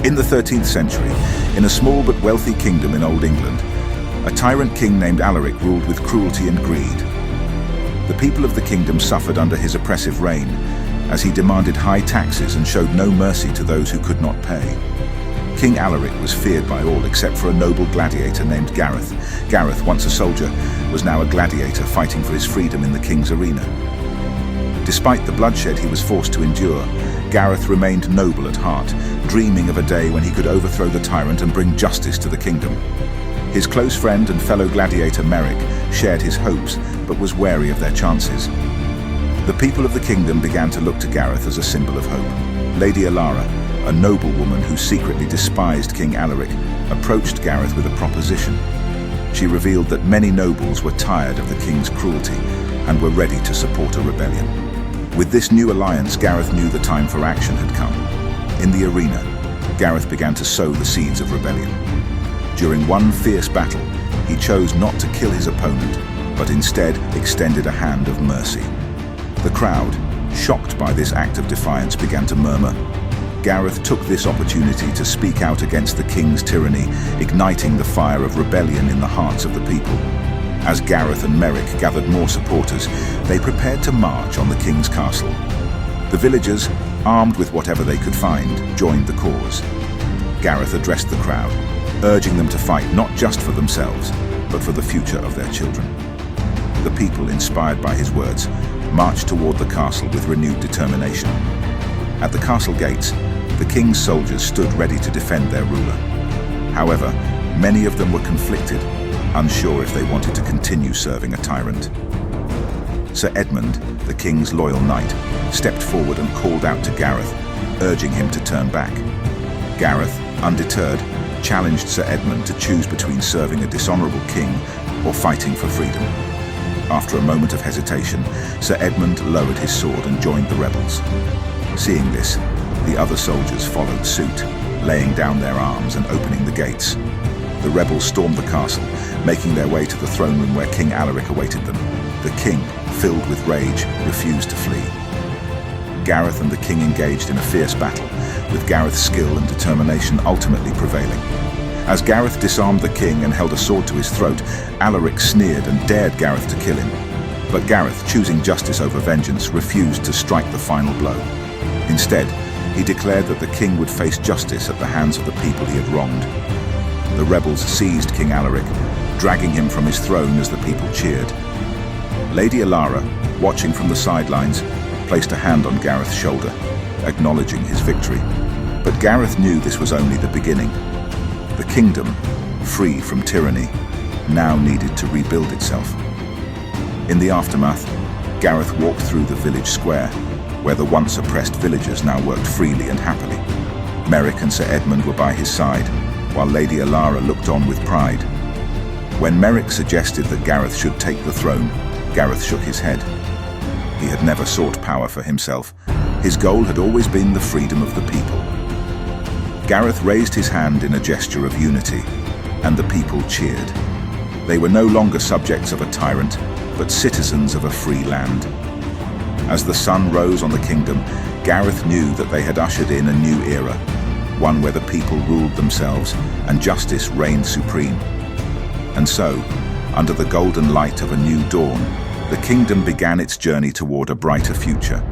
In the 13th century, in a small but wealthy kingdom in Old England, a tyrant king named Alaric ruled with cruelty and greed. The people of the kingdom suffered under his oppressive reign, as he demanded high taxes and showed no mercy to those who could not pay. King Alaric was feared by all except for a noble gladiator named Gareth. Gareth, once a soldier, was now a gladiator fighting for his freedom in the king's arena. Despite the bloodshed he was forced to endure, Gareth remained noble at heart, dreaming of a day when he could overthrow the tyrant and bring justice to the kingdom. His close friend and fellow gladiator Merrick shared his hopes, but was wary of their chances. The people of the kingdom began to look to Gareth as a symbol of hope. Lady Alara, a noblewoman who secretly despised King Alaric, approached Gareth with a proposition. She revealed that many nobles were tired of the king's cruelty and were ready to support a rebellion. With this new alliance, Gareth knew the time for action had come. In the arena, Gareth began to sow the seeds of rebellion. During one fierce battle, he chose not to kill his opponent, but instead extended a hand of mercy. The crowd, shocked by this act of defiance, began to murmur. Gareth took this opportunity to speak out against the king's tyranny, igniting the fire of rebellion in the hearts of the people. As Gareth and Merrick gathered more supporters, they prepared to march on the king's castle. The villagers, armed with whatever they could find, joined the cause. Gareth addressed the crowd, urging them to fight not just for themselves, but for the future of their children. The people, inspired by his words, marched toward the castle with renewed determination. At the castle gates, the king's soldiers stood ready to defend their ruler. However, many of them were conflicted, unsure if they wanted to continue serving a tyrant. Sir Edmund, the king's loyal knight, stepped forward and called out to Gareth, urging him to turn back. Gareth, undeterred, challenged Sir Edmund to choose between serving a dishonorable king or fighting for freedom. After a moment of hesitation, Sir Edmund lowered his sword and joined the rebels. Seeing this, the other soldiers followed suit, laying down their arms and opening the gates. The rebels stormed the castle, making their way to the throne room where King Alaric awaited them. The king, filled with rage, refused to flee. Gareth and the king engaged in a fierce battle, with Gareth's skill and determination ultimately prevailing. As Gareth disarmed the king and held a sword to his throat, Alaric sneered and dared Gareth to kill him. But Gareth, choosing justice over vengeance, refused to strike the final blow. Instead, he declared that the king would face justice at the hands of the people he had wronged. The rebels seized King Alaric, dragging him from his throne as the people cheered. Lady Alara, watching from the sidelines, placed a hand on Gareth's shoulder, acknowledging his victory. But Gareth knew this was only the beginning. The kingdom, free from tyranny, now needed to rebuild itself. In the aftermath, Gareth walked through the village square, where the once oppressed villagers now worked freely and happily. Merrick and Sir Edmund were by his side, while Lady Alara looked on with pride. When Merrick suggested that Gareth should take the throne, Gareth shook his head. He had never sought power for himself. His goal had always been the freedom of the people. Gareth raised his hand in a gesture of unity, and the people cheered. They were no longer subjects of a tyrant, but citizens of a free land. As the sun rose on the kingdom, Gareth knew that they had ushered in a new era, one where the people ruled themselves and justice reigned supreme. And so, under the golden light of a new dawn, the kingdom began its journey toward a brighter future.